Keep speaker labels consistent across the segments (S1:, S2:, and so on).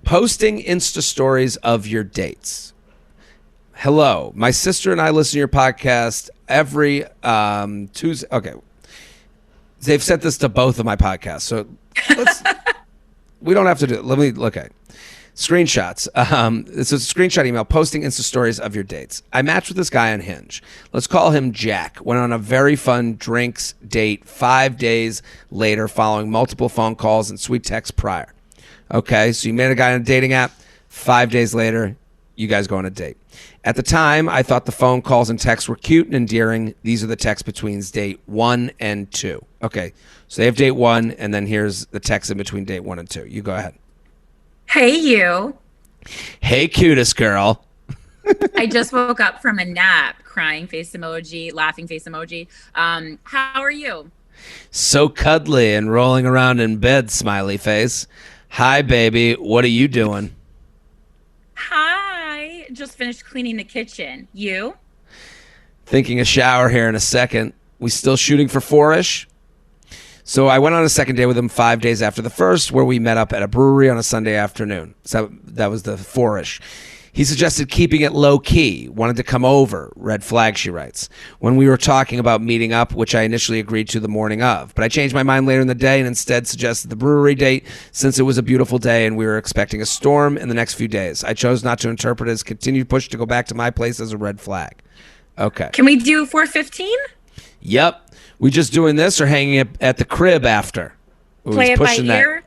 S1: Posting Insta stories of your dates. Hello, my sister and I listen to your podcast every Tuesday. Okay, they've sent this to both of my podcasts, so we don't have to do it. Let me look at screenshots. It's a screenshot email posting Insta stories of your dates. I matched with this guy on Hinge. Let's call him Jack. Went on a very fun drinks date 5 days later following multiple phone calls and sweet texts prior. Okay, so you met a guy on a dating app. 5 days later, you guys go on a date. At the time, I thought the phone calls and texts were cute and endearing. These are the texts between date 1 and 2. Okay, so they have date 1, and then here's the text in between date 1 and 2. You go ahead.
S2: Hey, you.
S1: Hey, cutest girl.
S2: I just woke up from a nap. Crying face emoji, laughing face emoji. How are you?
S1: So cuddly and rolling around in bed, smiley face. Hi, baby. What are you doing?
S2: Hi. Just finished cleaning the kitchen. You?
S1: Thinking a shower here in a second. We still shooting for 4-ish? So I went on a second date with him 5 days after the first, where we met up at a brewery on a Sunday afternoon. So that was the 4-ish. He suggested keeping it low key, wanted to come over. Red flag, she writes. When we were talking about meeting up, which I initially agreed to the morning of. But I changed my mind later in the day and instead suggested the brewery date since it was a beautiful day and we were expecting a storm in the next few days. I chose not to interpret it as continued push to go back to my place as a red flag. Okay.
S2: Can we do 4:15?
S1: Yep. We just doing this or hanging at the crib after? Ooh,
S2: Play it by ear.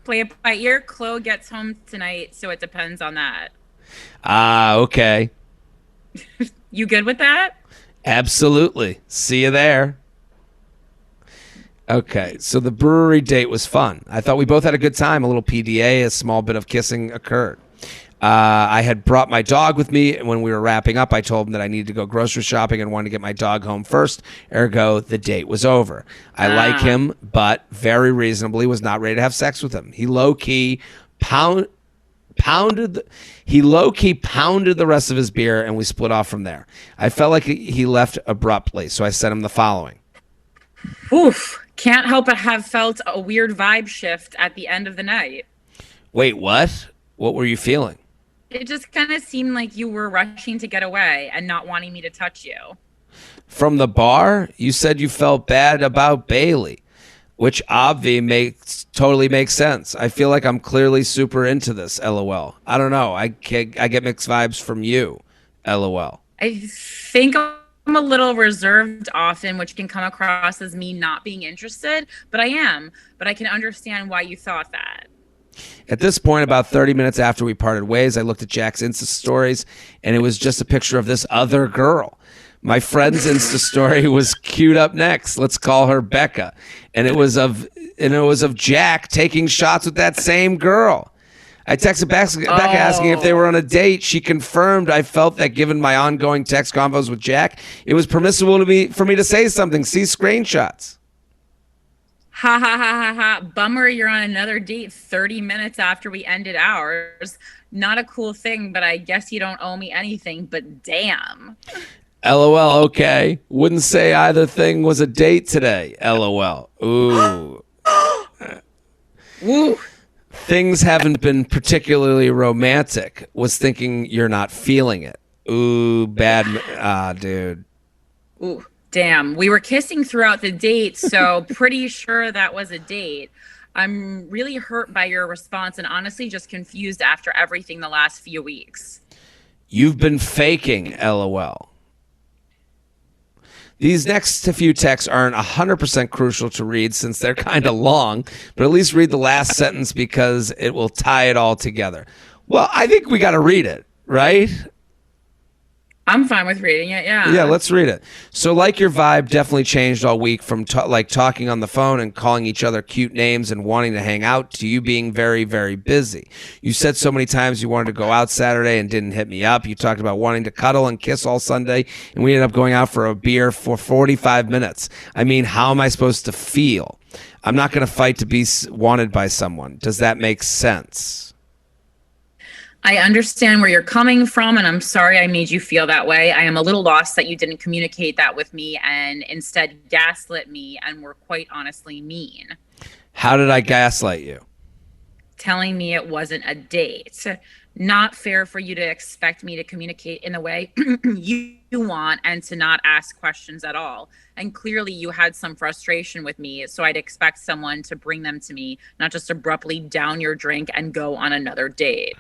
S2: Play it by ear. Chloe gets home tonight, so it depends on that.
S1: Okay.
S2: You good with that?
S1: Absolutely. See you there. Okay, so the brewery date was fun. I thought we both had a good time. A little PDA, a small bit of kissing occurred. I had brought my dog with me, and when we were wrapping up, I told him that I needed to go grocery shopping and wanted to get my dog home first. Ergo, the date was over. I like him, but very reasonably was not ready to have sex with him. He low-key pounded the rest of his beer, and we split off from there. I felt like he left abruptly, so I sent him the following.
S2: Oof. Can't help but have felt a weird vibe shift at the end of the night.
S1: Wait, what? What were you feeling?
S2: It just kind of seemed like you were rushing to get away and not wanting me to touch you.
S1: From the bar, you said you felt bad about Bailey, which totally makes sense. I feel like I'm clearly super into this, LOL. I don't know. I get mixed vibes from you, LOL.
S2: I think I'm a little reserved often, which can come across as me not being interested, but I am. But I can understand why you thought that.
S1: At this point, about 30 minutes after we parted ways, I looked at Jack's Insta stories, and it was just a picture of this other girl. My friend's Insta story was queued up next. Let's call her Becca, and it was of Jack taking shots with that same girl. I texted Becca asking if they were on a date. She confirmed. I felt that given my ongoing text convos with Jack, it was permissible for me to say something. See screenshots.
S2: Ha ha ha ha ha. Bummer you're on another date 30 minutes after we ended ours. Not a cool thing, but I guess you don't owe me anything, but damn.
S1: LOL, okay. Wouldn't say either thing was a date today. LOL. Ooh.
S2: Woo.
S1: Things haven't been particularly romantic. Was thinking you're not feeling it. Ooh, bad. Dude.
S2: Ooh. Damn, we were kissing throughout the date, so pretty sure that was a date. I'm really hurt by your response and honestly just confused after everything the last few weeks.
S1: You've been faking, LOL. These next few texts aren't 100% crucial to read since they're kind of long, but at least read the last sentence because it will tie it all together. Well, I think we got to read it, right?
S2: I'm fine with reading it, yeah.
S1: Yeah, let's read it. So like your vibe definitely changed all week from talking on the phone and calling each other cute names and wanting to hang out to you being very, very busy. You said so many times you wanted to go out Saturday and didn't hit me up. You talked about wanting to cuddle and kiss all Sunday, and we ended up going out for a beer for 45 minutes. I mean, how am I supposed to feel? I'm not going to fight to be wanted by someone. Does that make sense?
S2: I understand where you're coming from, and I'm sorry I made you feel that way. I am a little lost that you didn't communicate that with me and instead gaslit me and were quite honestly mean.
S1: How did I gaslight you?
S2: telling me it wasn't a date. Not fair for you to expect me to communicate in the way you want and to not ask questions at all. And clearly you had some frustration with me, so I'd expect someone to bring them to me, not just abruptly down your drink and go on another date.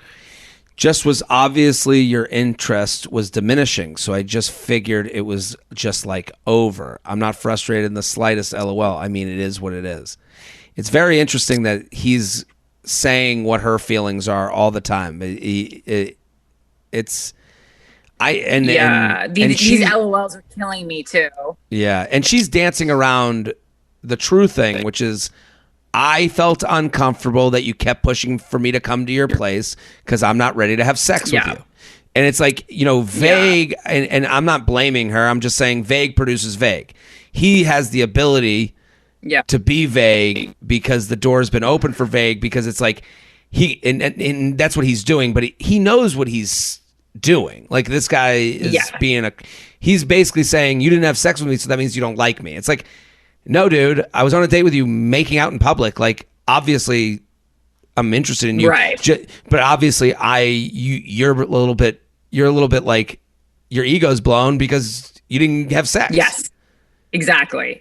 S1: Just was obviously your interest was diminishing, so I just figured it was just like over. I'm not frustrated in the slightest, LOL. I mean, it is what it is. It's very interesting that he's saying what her feelings are all the time. These
S2: LOLs are killing me too.
S1: Yeah, and she's dancing around the true thing, which is I felt uncomfortable that you kept pushing for me to come to your place because I'm not ready to have sex with you. And it's like, vague, and I'm not blaming her. I'm just saying vague produces vague. He has the ability to be vague because the door's been open for vague, because it's like and that's what he's doing, but he knows what he's doing. Like, this guy is he's basically saying you didn't have sex with me, so that means you don't like me. It's like, no, dude, I was on a date with you making out in public. Like, obviously I'm interested in you.
S2: Right.
S1: But obviously you're a little bit like your ego's blown because you didn't have sex.
S2: Yes, exactly.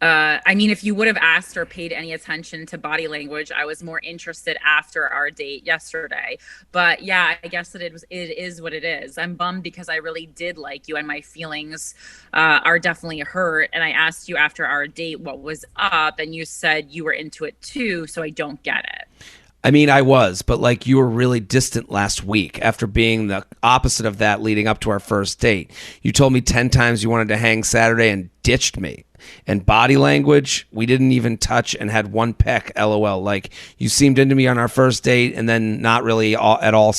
S2: I mean, if you would have asked or paid any attention to body language, I was more interested after our date yesterday. But yeah, I guess that it is what it is. I'm bummed because I really did like you, and my feelings are definitely hurt. And I asked you after our date what was up, and you said you were into it too, so I don't get it.
S1: I mean, I was, but like, you were really distant last week after being the opposite of that leading up to our first date. You told me 10 times you wanted to hang Saturday and ditched me. And body language, we didn't even touch and had one peck, LOL. Like, you seemed into me on our first date and then not really at all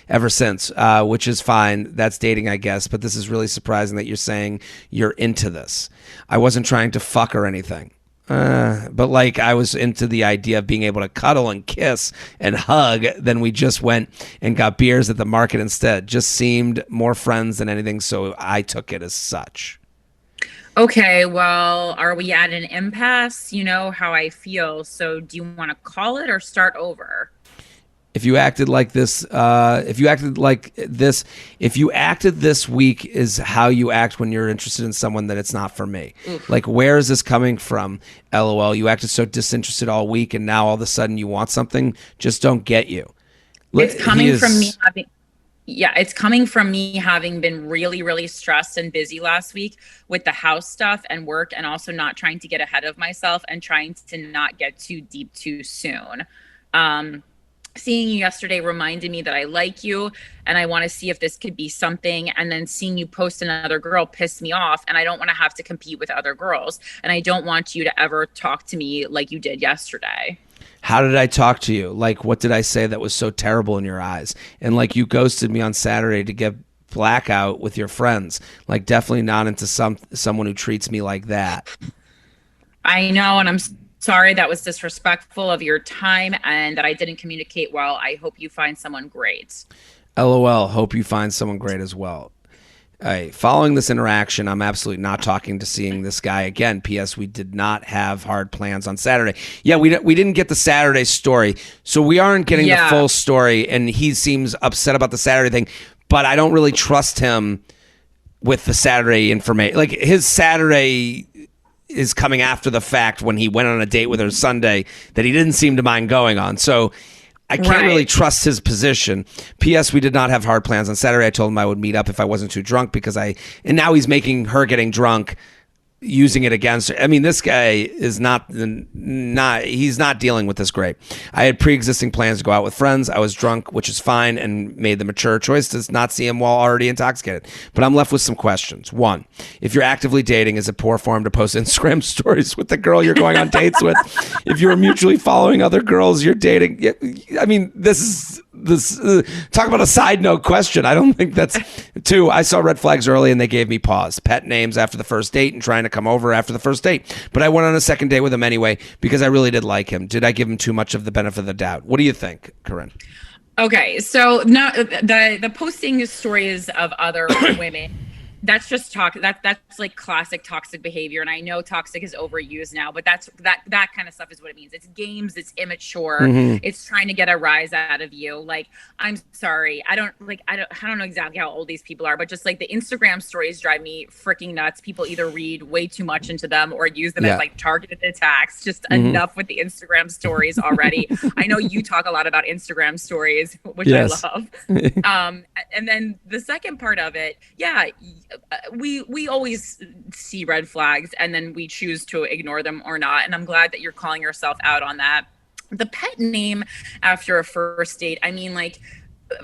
S1: ever since, which is fine. That's dating, I guess. But this is really surprising that you're saying you're into this. I wasn't trying to fuck or anything. But like, I was into the idea of being able to cuddle and kiss and hug. Then we just went and got beers at the market instead. Just seemed more friends than anything, so I took it as such.
S2: Okay, well, are we at an impasse? You know how I feel, so do you want to call it or start over?
S1: If you acted like this, if you acted this week is how you act when you're interested in someone that it's not for me. Oof. Like, where is this coming from? LOL, you acted so disinterested all week and now all of a sudden you want something. Just don't get you.
S2: It's coming from me having... Yeah, it's coming from me having been really, really stressed and busy last week with the house stuff and work, and also not trying to get ahead of myself and trying to not get too deep too soon. Seeing you yesterday reminded me that I like you and I want to see if this could be something. And then seeing you post another girl pissed me off, and I don't want to have to compete with other girls. And I don't want you to ever talk to me like you did yesterday.
S1: How did I talk to you? Like, what did I say that was so terrible in your eyes? And like, you ghosted me on Saturday to get blackout with your friends. Like, definitely not into someone who treats me like that.
S2: I know, and I'm sorry that was disrespectful of your time and that I didn't communicate well. I hope you find someone great.
S1: LOL, hope you find someone great as well. Hey, following this interaction, I'm absolutely not talking to seeing this guy again. P.S. We did not have hard plans on Saturday. Yeah, we didn't get the Saturday story, so we aren't getting the full story, and he seems upset about the Saturday thing, but I don't really trust him with the Saturday information. Like, his Saturday is coming after the fact when he went on a date with her Sunday that he didn't seem to mind going on. So I can't really trust his position. P.S. We did not have hard plans on Saturday. I told him I would meet up if I wasn't too drunk and now he's making her getting drunk, using it against her. I mean, this guy is he's not dealing with this great. I had pre-existing plans to go out with friends. I was drunk, which is fine, and made the mature choice to not see him while already intoxicated. But I'm left with some questions. One, if you're actively dating, is it poor form to post Instagram stories with the girl you're going on dates with? If you are mutually following other girls you're dating, I mean, this talk about a side note question. I don't think that's... Two, I saw red flags early and they gave me pause. Pet names after the first date and trying to come over after the first date. But I went on a second date with him anyway because I really did like him. Did I give him too much of the benefit of the doubt? What do you think, Corinne?
S2: Okay, so now the posting stories of other women that's just that's like classic toxic behavior, and I know toxic is overused now, but that kind of stuff is what it means. It's games, it's immature, it's trying to get a rise out of you. Like, I'm sorry, I don't know exactly how old these people are, but just like the Instagram stories drive me freaking nuts. People either read way too much into them or use them as like targeted attacks. Just enough with the Instagram stories already. I know you talk a lot about Instagram stories, which I love. And then the second part of it, we always see red flags and then we choose to ignore them or not. And I'm glad that you're calling yourself out on that. The pet name after a first date, I mean, like,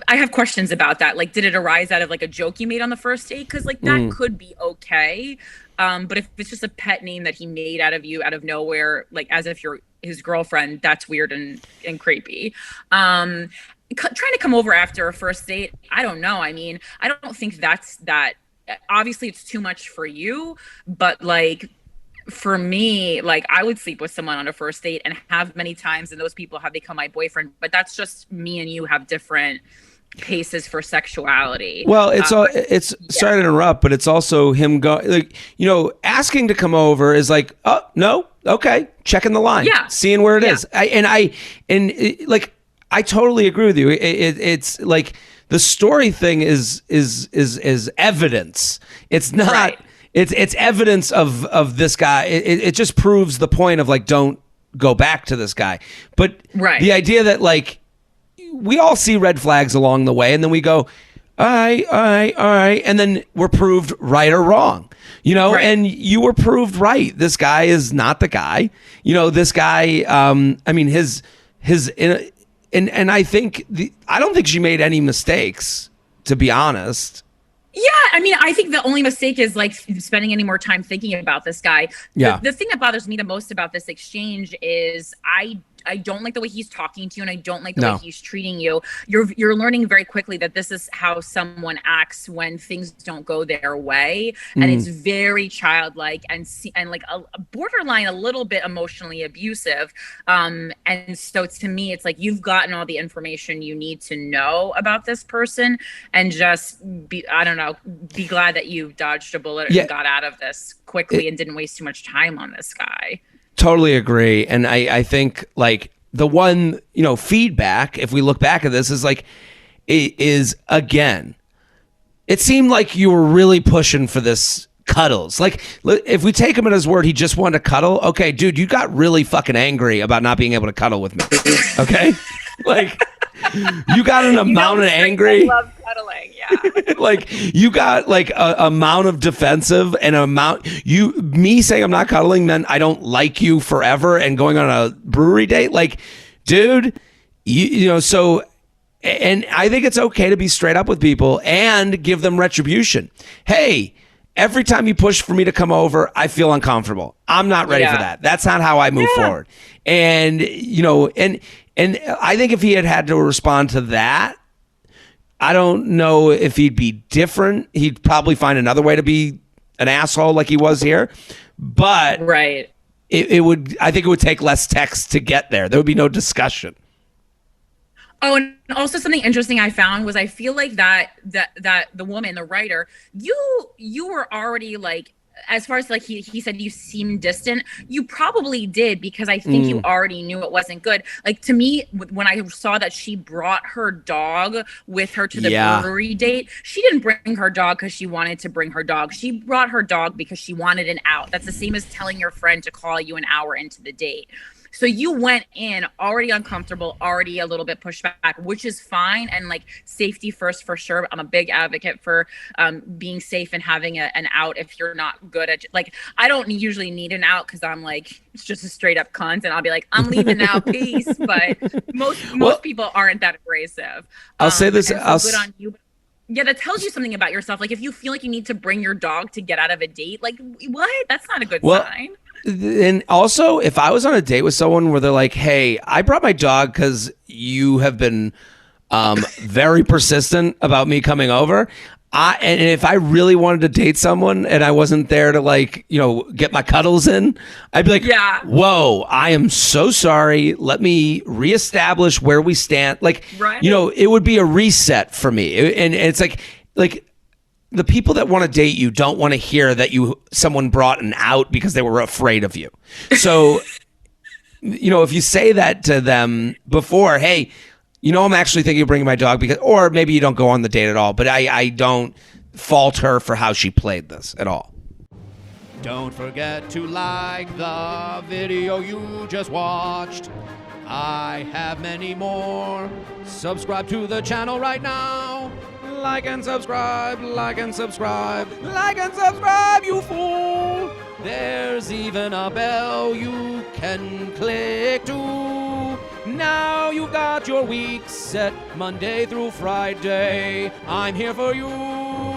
S2: I have questions about that. Like, did it arise out of like a joke you made on the first date? Because like that could be okay. But if it's just a pet name that he made out of you out of nowhere, like as if you're his girlfriend, that's weird and creepy. Trying to come over after a first date, I don't know. I mean, I don't think that's that. Obviously, it's too much for you, but like for me, like I would sleep with someone on a first date and have many times, and those people have become my boyfriend. But that's just me and you have different paces for sexuality.
S1: Well, it's sorry to interrupt, but it's also him like, you know, asking to come over is like, oh no, okay, checking the line, seeing where it is. I totally agree with you. It's like the story thing is evidence. It's not. Right. It's evidence of this guy. It just proves the point of like, don't go back to this guy. But the idea that like we all see red flags along the way, and then we go, all right, and then we're proved right or wrong. You know, and you were proved right. This guy is not the guy. You know, this guy. I mean, And I think I don't think she made any mistakes, to be honest.
S2: Yeah, I mean, I think the only mistake is like spending any more time thinking about this guy. The thing that bothers me the most about this exchange is I don't like the way he's talking to you, and I don't like the way he's treating you. You're learning very quickly that this is how someone acts when things don't go their way, and it's very childlike and like a borderline a little bit emotionally abusive. And so to me, it's like you've gotten all the information you need to know about this person, and just be glad that you dodged a bullet and got out of this quickly and didn't waste too much time on this guy.
S1: Totally agree. And I think like the one, you know, feedback, if we look back at this, is like, again, it seemed like you were really pushing for this cuddles. Like, if we take him at his word, he just wanted to cuddle. Okay, dude, you got really fucking angry about not being able to cuddle with me. Okay? Like, you got an amount of angry.
S2: I love cuddling, yeah.
S1: Like, you got like a amount of defensive and me saying I'm not cuddling meant I don't like you forever and going on a brewery date. Like, dude, you know, so, and I think it's okay to be straight up with people and give them retribution. Hey, every time you push for me to come over, I feel uncomfortable. I'm not ready for that. That's not how I move forward. And, you know, and I think if he had to respond to that, I don't know if he'd be different. He'd probably find another way to be an asshole like he was here. But it would. I think it would take less text to get there. There would be no discussion.
S2: Oh, and also something interesting I found was I feel like that the woman, the writer, you were already like, as far as like he said you seemed distant, you probably did, because I think you already knew it wasn't good. Like, to me, when I saw that she brought her dog with her to the brewery date, she didn't bring her dog because she wanted to bring her dog. She brought her dog because she wanted an out. That's the same as telling your friend to call you an hour into the date. So you went in already uncomfortable, already a little bit pushed back, which is fine. And like, safety first for sure. I'm a big advocate for being safe and having an out if you're not good at, like, I don't usually need an out because I'm like, it's just a straight up cunt, and I'll be like, I'm leaving now, peace. But most people aren't that abrasive.
S1: I'll say this.
S2: Good on you. Yeah, that tells you something about yourself. Like, if you feel like you need to bring your dog to get out of a date, like, what? That's not a good sign.
S1: And also, if I was on a date with someone where they're like, hey, I brought my dog because you have been very persistent about me coming over. And if I really wanted to date someone and I wasn't there to, like, you know, get my cuddles in, I'd be like, whoa, I am so sorry. Let me reestablish where we stand. Like, you know, it would be a reset for me. And it's like the people that want to date you don't want to hear that someone brought an out because they were afraid of you. So, if you say that to them before, hey, I'm actually thinking of bringing my dog or maybe you don't go on the date at all, but I don't fault her for how she played this at all.
S3: Don't forget to like the video you just watched. I have many more. Subscribe to the channel right now. Like and subscribe, like and subscribe, like and subscribe, you fool. There's even a bell you can click to. Now you've got your week set Monday through Friday. I'm here for you.